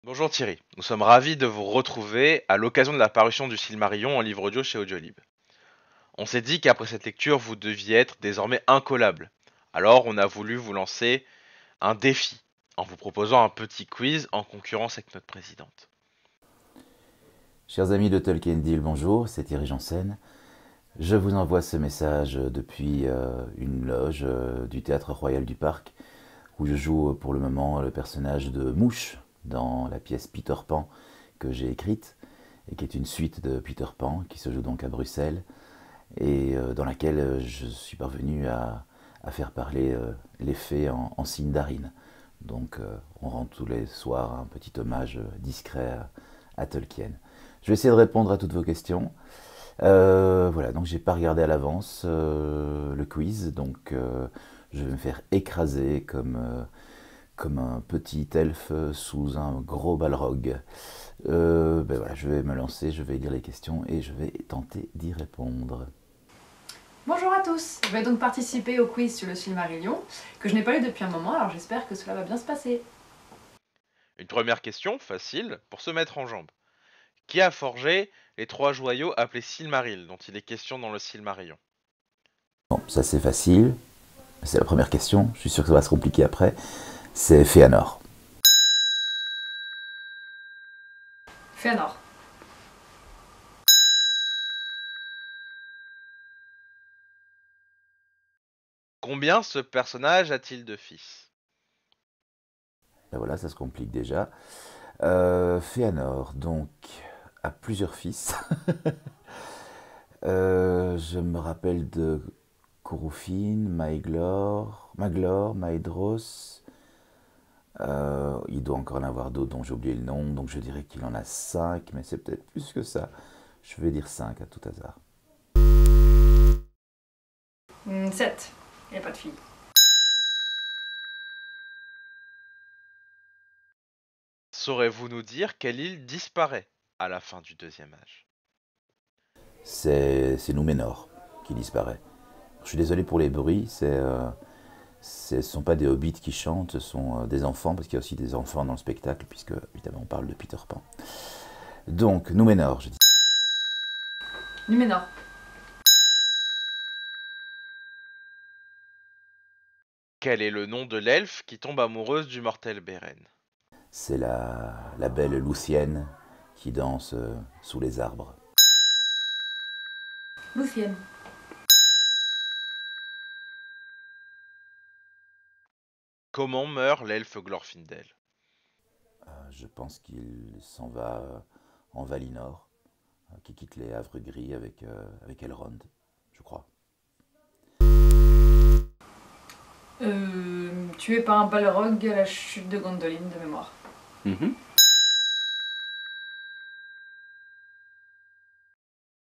Bonjour Thierry, nous sommes ravis de vous retrouver à l'occasion de la parution du Silmarillion en livre audio chez Audiolib. On s'est dit qu'après cette lecture, vous deviez être désormais incollable. Alors on a voulu vous lancer un défi en vous proposant un petit quiz en concurrence avec notre présidente. Chers amis de Tolkien Deal, bonjour, c'est Thierry Janssen. Je vous envoie ce message depuis une loge du Théâtre Royal du Parc, où je joue pour le moment le personnage de Mouche dans la pièce Peter Pan que j'ai écrite, et qui est une suite de Peter Pan, qui se joue donc à Bruxelles, et dans laquelle je suis parvenu à faire parler les fées en Sindarin. Donc on rend tous les soirs un petit hommage discret à Tolkien. Je vais essayer de répondre à toutes vos questions. Voilà, donc j'ai pas regardé à l'avance le quiz, donc je vais me faire écraser comme un petit elfe sous un gros balrog. Ben voilà, je vais me lancer, je vais lire les questions et je vais tenter d'y répondre. Bonjour à tous, je vais donc participer au quiz sur le Silmarillion, que je n'ai pas lu depuis un moment, alors j'espère que cela va bien se passer. Une première question, facile, pour se mettre en jambe. Qui a forgé les trois joyaux appelés Silmaril, dont il est question dans le Silmarillion? Bon, ça c'est facile, c'est la première question, je suis sûr que ça va se compliquer après. C'est Fëanor. Fëanor. Combien ce personnage a-t-il de fils? Ben voilà, ça se complique déjà. Fëanor, donc, a plusieurs fils. Je me rappelle de Corufin, Maglor, Maedhros. Il doit encore en avoir d'autres dont j'ai oublié le nom, donc je dirais qu'il en a 5, mais c'est peut-être plus que ça. Je vais dire 5 à tout hasard. 7. Il n'y a pas de fille. Saurez-vous nous dire quelle île disparaît à la fin du deuxième âge? C'est Númenor qui disparaît. Je suis désolé pour les bruits, ce ne sont pas des hobbits qui chantent, ce sont des enfants, parce qu'il y a aussi des enfants dans le spectacle, puisque évidemment on parle de Peter Pan. Donc, Númenor, je dis. Númenor. Quel est le nom de l'elfe qui tombe amoureuse du mortel Beren? C'est la belle Lucienne qui danse sous les arbres. Luthien. Comment meurt l'elfe Glorfindel? Je pense qu'il s'en va en Valinor, qui quitte les Havres Gris avec Elrond, je crois. Tué par un balrog à la chute de Gondolin de mémoire.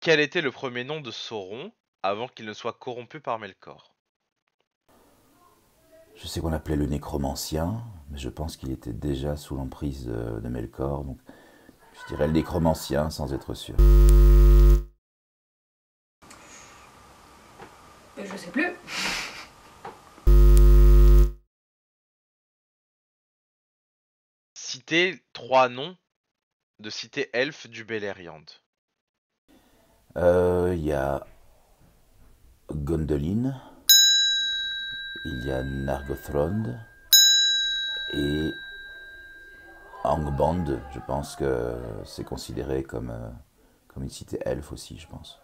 Quel était le premier nom de Sauron avant qu'il ne soit corrompu par Melkor? Je sais qu'on l'appelait le nécromancien, mais je pense qu'il était déjà sous l'emprise de Melkor, donc je dirais le nécromancien sans être sûr. Je sais plus. Citez trois noms de cités elfes du Beleriand. Il y a Gondolin, il y a Nargothrond et Angband. Je pense que c'est considéré comme une cité elfe aussi, je pense.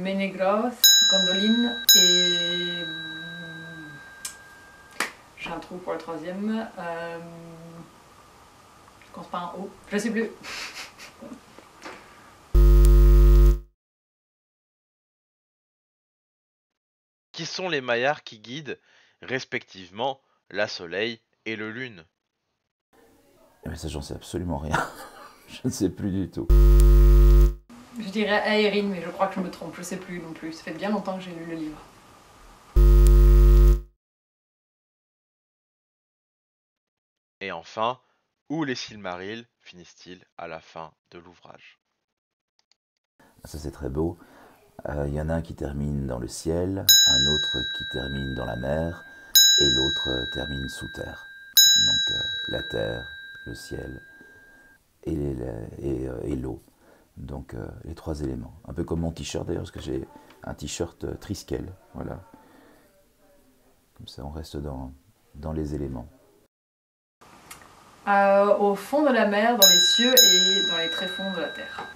Menegroth, Gondolin et... J'ai un trou pour le troisième. Je commence par un O. Je sais plus. Qui sont les maillards qui guident, respectivement, la Soleil et le Lune? Mais ça, j'en sais absolument rien. Je ne sais plus du tout. Je dirais Aeryn, mais je crois que je me trompe. Je sais plus non plus. Ça fait bien longtemps que j'ai lu le livre. Et enfin, où les Silmarils finissent-ils à la fin de l'ouvrage? Ça, c'est très beau. Il y en a un qui termine dans le ciel, un autre qui termine dans la mer, et l'autre termine sous terre. donc la terre, le ciel et l'eau. Donc les trois éléments. Un peu comme mon t-shirt d'ailleurs, parce que j'ai un t-shirt Triskel, voilà. Comme ça on reste dans les éléments. Au fond de la mer, dans les cieux et dans les tréfonds de la terre.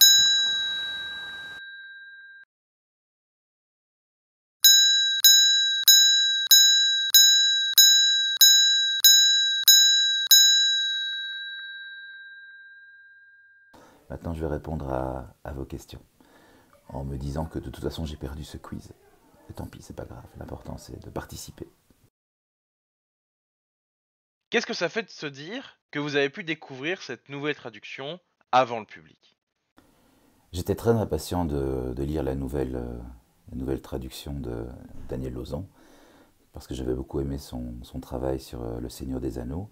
Maintenant je vais répondre à vos questions, en me disant que de toute façon j'ai perdu ce quiz. Et tant pis, c'est pas grave, l'important c'est de participer. Qu'est-ce que ça fait de se dire que vous avez pu découvrir cette nouvelle traduction avant le public? J'étais très impatient de lire la nouvelle traduction de Daniel Lauzon, parce que j'avais beaucoup aimé son travail sur Le Seigneur des Anneaux,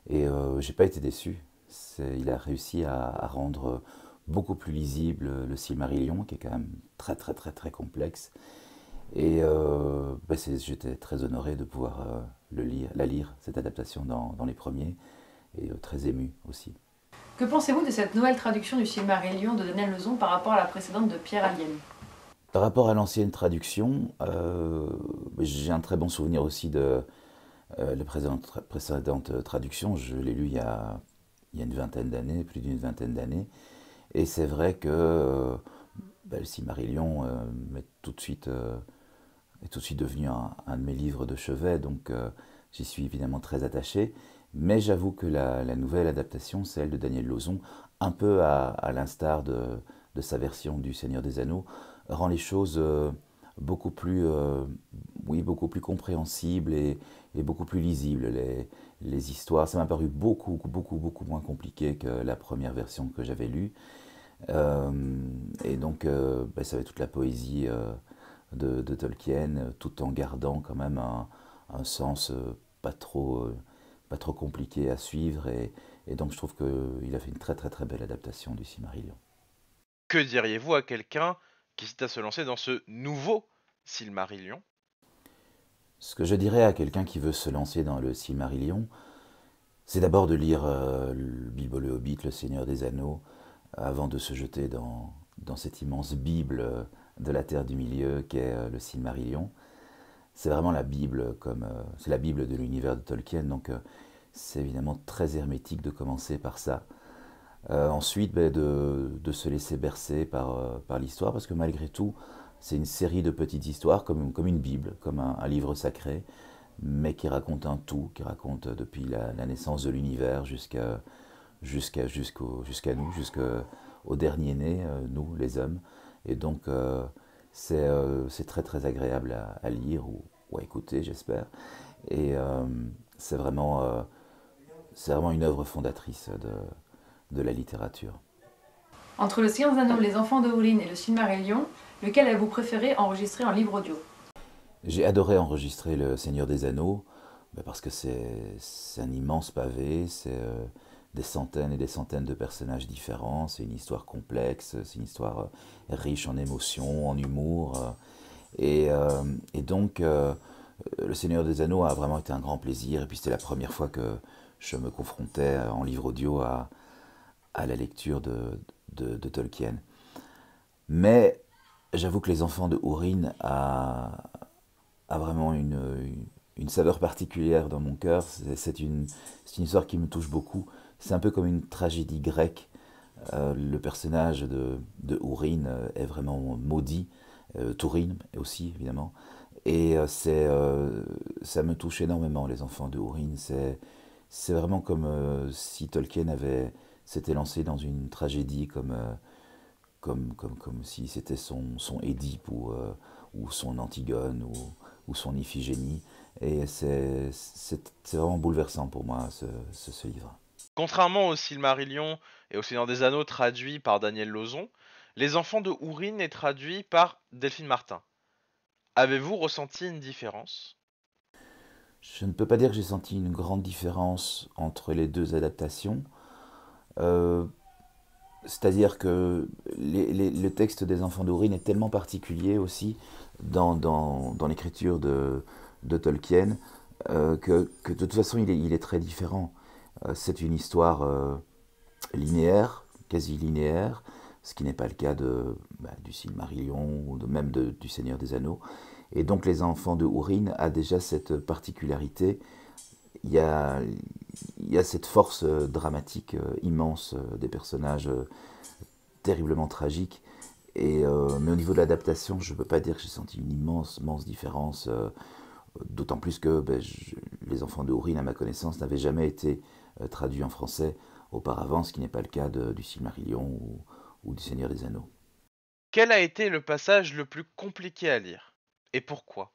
et j'ai pas été déçu. Il a réussi à rendre beaucoup plus lisible le Silmarillion, qui est quand même très très très très complexe. Et j'étais très honoré de pouvoir la lire, cette adaptation dans les premiers, et très ému aussi. Que pensez-vous de cette nouvelle traduction du Silmarillion de Daniel Lauzon par rapport à la précédente de Pierre Allienne? Par rapport à l'ancienne traduction, j'ai un très bon souvenir aussi de la précédente traduction. Je l'ai lu il y a une vingtaine d'années, plus d'une vingtaine d'années. Et c'est vrai que le Silmarillion est tout de suite devenu un de mes livres de chevet, donc j'y suis évidemment très attaché. Mais j'avoue que la nouvelle adaptation, celle de Daniel Lauzon, un peu à l'instar de sa version du Seigneur des Anneaux, rend les choses beaucoup plus compréhensibles et beaucoup plus lisibles. Les histoires, ça m'a paru beaucoup moins compliqué que la première version que j'avais lue. Et donc, ça avait toute la poésie de Tolkien, tout en gardant quand même un sens pas trop compliqué à suivre. Et donc, je trouve qu'il a fait une très très très belle adaptation du Silmarillion. Que diriez-vous à quelqu'un qui hésite à se lancer dans ce nouveau Silmarillion? Ce que je dirais à quelqu'un qui veut se lancer dans le Silmarillion, c'est d'abord de lire le Bilbo le Hobbit, le Seigneur des Anneaux, avant de se jeter dans cette immense Bible de la Terre du Milieu qu'est le Silmarillion. C'est vraiment la Bible, c'est la Bible de l'univers de Tolkien, donc c'est évidemment très hermétique de commencer par ça. Ensuite, de se laisser bercer par l'histoire, parce que malgré tout, c'est une série de petites histoires, comme une Bible, comme un livre sacré, mais qui raconte un tout, qui raconte depuis la naissance de l'univers jusqu'à nous, jusqu'au dernier né, nous, les hommes. Et donc, c'est très très agréable à lire ou à écouter, j'espère. Et c'est vraiment une œuvre fondatrice de la littérature. Entre Le Seigneur des Anneaux, Les Enfants de Húrin et le Silmarillion, lequel avez-vous préféré enregistrer en livre audio? J'ai adoré enregistrer Le Seigneur des Anneaux, parce que c'est un immense pavé, c'est des centaines et des centaines de personnages différents, c'est une histoire complexe, c'est une histoire riche en émotions, en humour. Et donc, Le Seigneur des Anneaux a vraiment été un grand plaisir, et puis c'était la première fois que je me confrontais en livre audio à la lecture de Tolkien. Mais j'avoue que Les Enfants de Húrin a vraiment une saveur particulière dans mon cœur. C'est une histoire qui me touche beaucoup. C'est un peu comme une tragédie grecque. Le personnage de Húrin est vraiment maudit. Túrin aussi, évidemment. Et ça me touche énormément, Les Enfants de Húrin. C'est vraiment comme si Tolkien s'était lancé dans une tragédie comme si c'était son Édipe ou son Antigone ou son Iphigénie. Et c'est vraiment bouleversant pour moi, ce livre. Contrairement au Silmarillion et au Seigneur des Anneaux traduit par Daniel Lauzon, Les Enfants de Húrin est traduit par Delphine Martin. Avez-vous ressenti une différence? Je ne peux pas dire que j'ai senti une grande différence entre les deux adaptations. Euh, C'est-à-dire que le texte des Enfants de Húrin est tellement particulier aussi dans l'écriture de Tolkien que de toute façon il est très différent. C'est une histoire linéaire, quasi linéaire, ce qui n'est pas le cas du Silmarillion ou même du Seigneur des Anneaux. Et donc les enfants de Húrin a déjà cette particularité. Il y a, il y a cette force dramatique immense des personnages terriblement tragiques. Mais au niveau de l'adaptation, je ne peux pas dire que j'ai senti une immense différence. D'autant plus que les enfants de Húrin, à ma connaissance, n'avaient jamais été traduits en français auparavant, ce qui n'est pas le cas du Silmarillion ou du Seigneur des Anneaux. Quel a été le passage le plus compliqué à lire? Et pourquoi?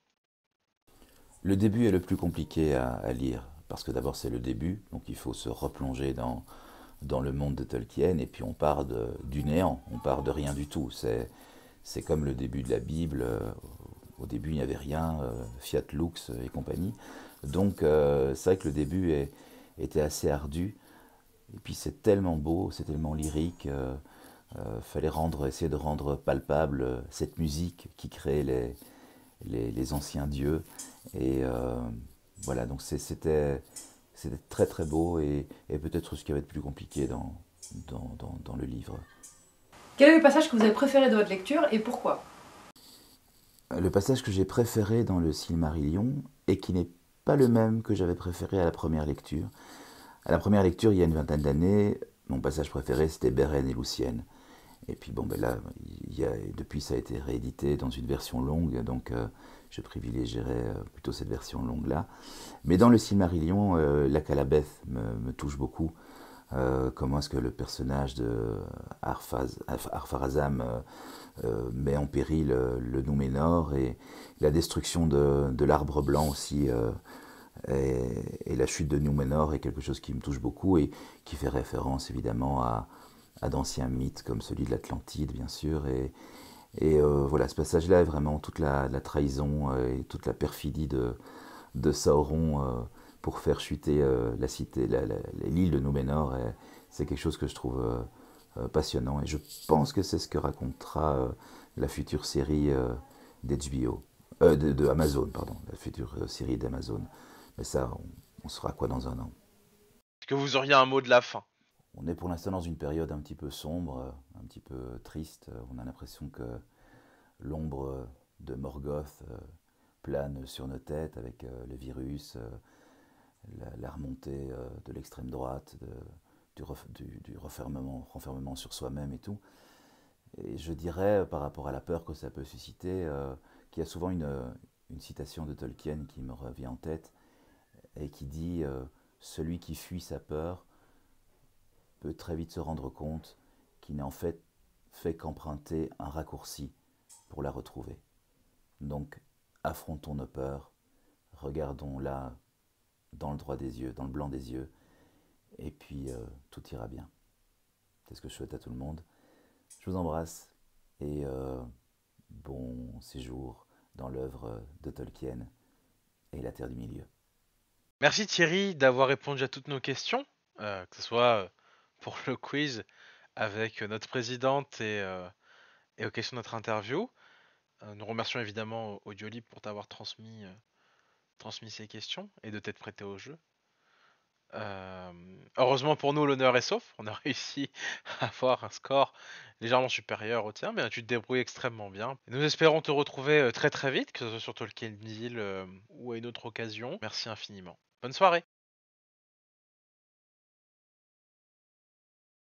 Le début est le plus compliqué à lire, parce que d'abord c'est le début, donc il faut se replonger dans le monde de Tolkien, et puis on part du néant, on part de rien du tout. C'est comme le début de la Bible. Au début, il n'y avait rien, Fiat Lux et compagnie. Donc, c'est vrai que le début était assez ardu. Et puis, c'est tellement beau, c'est tellement lyrique. Fallait essayer de rendre palpable cette musique qui crée les anciens dieux. Et voilà, donc c'était très très beau et peut-être ce qui va être plus compliqué dans le livre. Quel est le passage que vous avez préféré de votre lecture et pourquoi? Le passage que j'ai préféré dans le Silmarillion et qui n'est pas le même que j'avais préféré à la première lecture. À la première lecture, il y a une vingtaine d'années, mon passage préféré c'était Beren et Lucienne. Et puis bon, là, depuis ça a été réédité dans une version longue, donc je privilégierais plutôt cette version longue-là. Mais dans le Silmarillion, la Calabeth me touche beaucoup. Comment est-ce que le personnage de Ar-Pharazôn met en péril le Númenor et la destruction de l'arbre blanc aussi. Et la chute de Númenor est quelque chose qui me touche beaucoup et qui fait référence évidemment à d'anciens mythes comme celui de l'Atlantide, bien sûr. Voilà, ce passage-là est vraiment toute la trahison et toute la perfidie de Sauron pour faire chuter la cité, l'île de Númenor. C'est quelque chose que je trouve passionnant. Et je pense que c'est ce que racontera la future série d'HBO, de Amazon, pardon, la future série d'Amazon. Mais ça, on saura quoi dans un an. Est-ce que vous auriez un mot de la fin? On est pour l'instant dans une période un petit peu sombre, un petit peu triste. On a l'impression que l'ombre de Morgoth plane sur nos têtes avec le virus, la remontée de l'extrême droite, du renfermement sur soi-même et tout. Et je dirais, par rapport à la peur que ça peut susciter, qu'il y a souvent une citation de Tolkien qui me revient en tête et qui dit celui qui fuit sa peur peut très vite se rendre compte qu'il n'a en fait qu'emprunter un raccourci pour la retrouver. Donc, affrontons nos peurs, regardons-la dans le droit des yeux, dans le blanc des yeux, et puis tout ira bien. C'est ce que je souhaite à tout le monde. Je vous embrasse et bon séjour dans l'œuvre de Tolkien et la Terre du Milieu. Merci Thierry d'avoir répondu à toutes nos questions, que ce soit pour le quiz avec notre présidente et aux questions de notre interview. Nous remercions évidemment Audiolib pour t'avoir transmis ces questions et de t'être prêté au jeu. Heureusement pour nous, l'honneur est sauf. On a réussi à avoir un score légèrement supérieur au tien, mais tu te débrouilles extrêmement bien. Nous espérons te retrouver très très vite, que ce soit sur Tolkien Deal ou à une autre occasion. Merci infiniment. Bonne soirée.